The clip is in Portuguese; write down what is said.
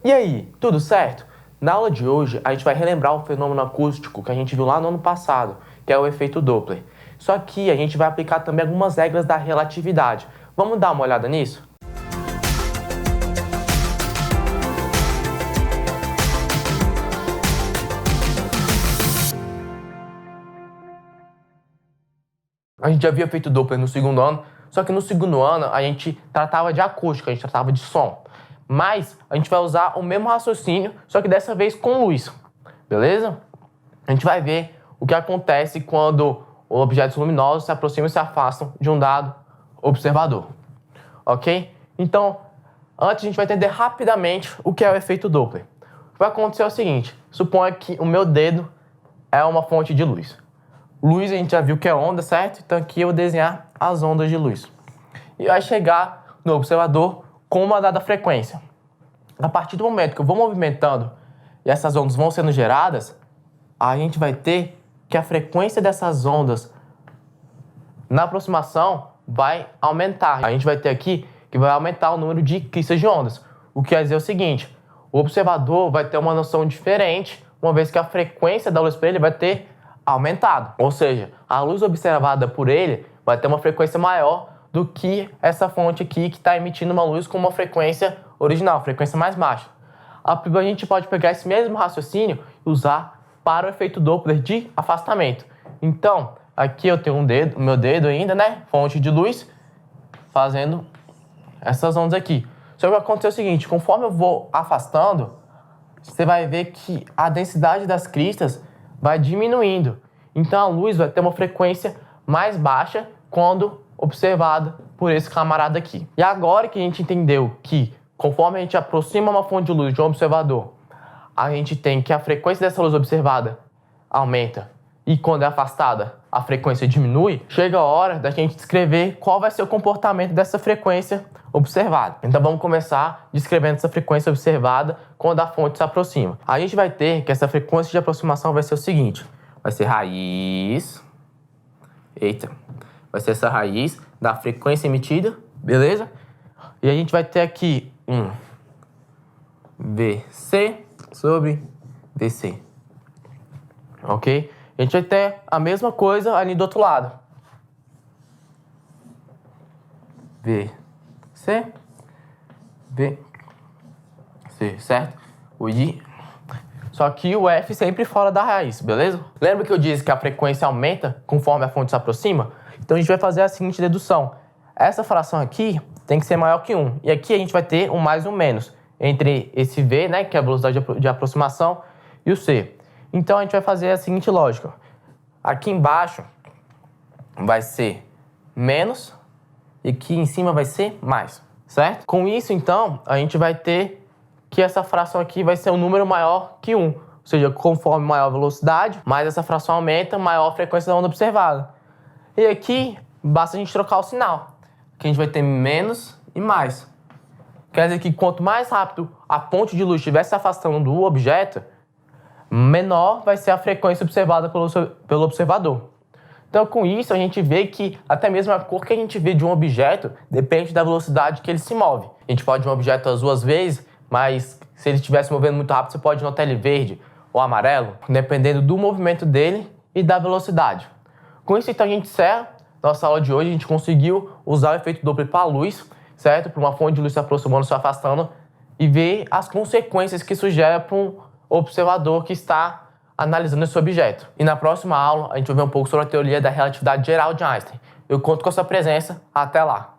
E aí, tudo certo? Na aula de hoje, a gente vai relembrar o fenômeno acústico que a gente viu lá no ano passado, que é o efeito Doppler. Só que a gente vai aplicar também algumas regras da relatividade. Vamos dar uma olhada nisso? A gente já havia feito Doppler no segundo ano, só que no segundo ano a gente tratava de acústica, a gente tratava de som. Mas a gente vai usar o mesmo raciocínio, só que dessa vez com luz, beleza? A gente vai ver o que acontece quando objetos luminosos se aproximam e se afastam de um dado observador, ok? Então, antes a gente vai entender rapidamente o que é o efeito Doppler. O que vai acontecer é o seguinte: suponha que o meu dedo é uma fonte de luz. Luz a gente já viu que é onda, certo? Então aqui eu vou desenhar as ondas de luz. E vai chegar no observador com uma dada frequência. A partir do momento que eu vou movimentando e essas ondas vão sendo geradas, a gente vai ter que a frequência dessas ondas na aproximação vai aumentar. A gente vai ter aqui que vai aumentar o número de cristas de ondas. O que quer dizer o seguinte: o observador vai ter uma noção diferente, uma vez que a frequência da luz para ele vai ter aumentado. Ou seja, a luz observada por ele vai ter uma frequência maior do que essa fonte aqui que está emitindo uma luz com uma frequência original, frequência mais baixa. A gente pode pegar esse mesmo raciocínio e usar para o efeito Doppler de afastamento. Então, aqui eu tenho o meu dedo ainda, né? Fonte de luz, fazendo essas ondas aqui. Só que o que acontece é o seguinte: conforme eu vou afastando, você vai ver que a densidade das cristas vai diminuindo. Então a luz vai ter uma frequência mais baixa quando observada por esse camarada aqui. E agora que a gente entendeu que conforme a gente aproxima uma fonte de luz de um observador, a gente tem que a frequência dessa luz observada aumenta e quando é afastada a frequência diminui, chega a hora da gente descrever qual vai ser o comportamento dessa frequência observada. Então vamos começar descrevendo essa frequência observada quando a fonte se aproxima. A gente vai ter que essa frequência de aproximação vai ser o seguinte: vai ser raiz... Vai ser essa raiz da frequência emitida, beleza? E a gente vai ter aqui um VC sobre VC, ok? A gente vai ter a mesma coisa ali do outro lado. VC, certo? O I. Só que o F sempre fora da raiz, beleza? Lembra que eu disse que a frequência aumenta conforme a fonte se aproxima? Então a gente vai fazer a seguinte dedução: essa fração aqui tem que ser maior que 1. E aqui a gente vai ter um mais e um menos entre esse V, né, que é a velocidade de aproximação, e o C. Então a gente vai fazer a seguinte lógica: aqui embaixo vai ser menos e aqui em cima vai ser mais, certo? Com isso, então, a gente vai ter que essa fração aqui vai ser um número maior que 1. Ou seja, conforme maior a velocidade, mais essa fração aumenta, maior a frequência da onda observada. E aqui, basta a gente trocar o sinal, que a gente vai ter menos e mais. Quer dizer que quanto mais rápido a ponte de luz estiver se afastando do objeto, menor vai ser a frequência observada pelo observador. Então, com isso, a gente vê que até mesmo a cor que a gente vê de um objeto depende da velocidade que ele se move. A gente pode ver um objeto azul às vezes, mas se ele estiver se movendo muito rápido, você pode notar ele verde ou amarelo, dependendo do movimento dele e da velocidade. Com isso, então, a gente encerra nossa aula de hoje. A gente conseguiu usar o efeito Doppler para a luz, certo? Para uma fonte de luz se aproximando, se afastando, e ver as consequências que isso gera para um observador que está analisando esse objeto. E na próxima aula, a gente vai ver um pouco sobre a teoria da relatividade geral de Einstein. Eu conto com a sua presença. Até lá!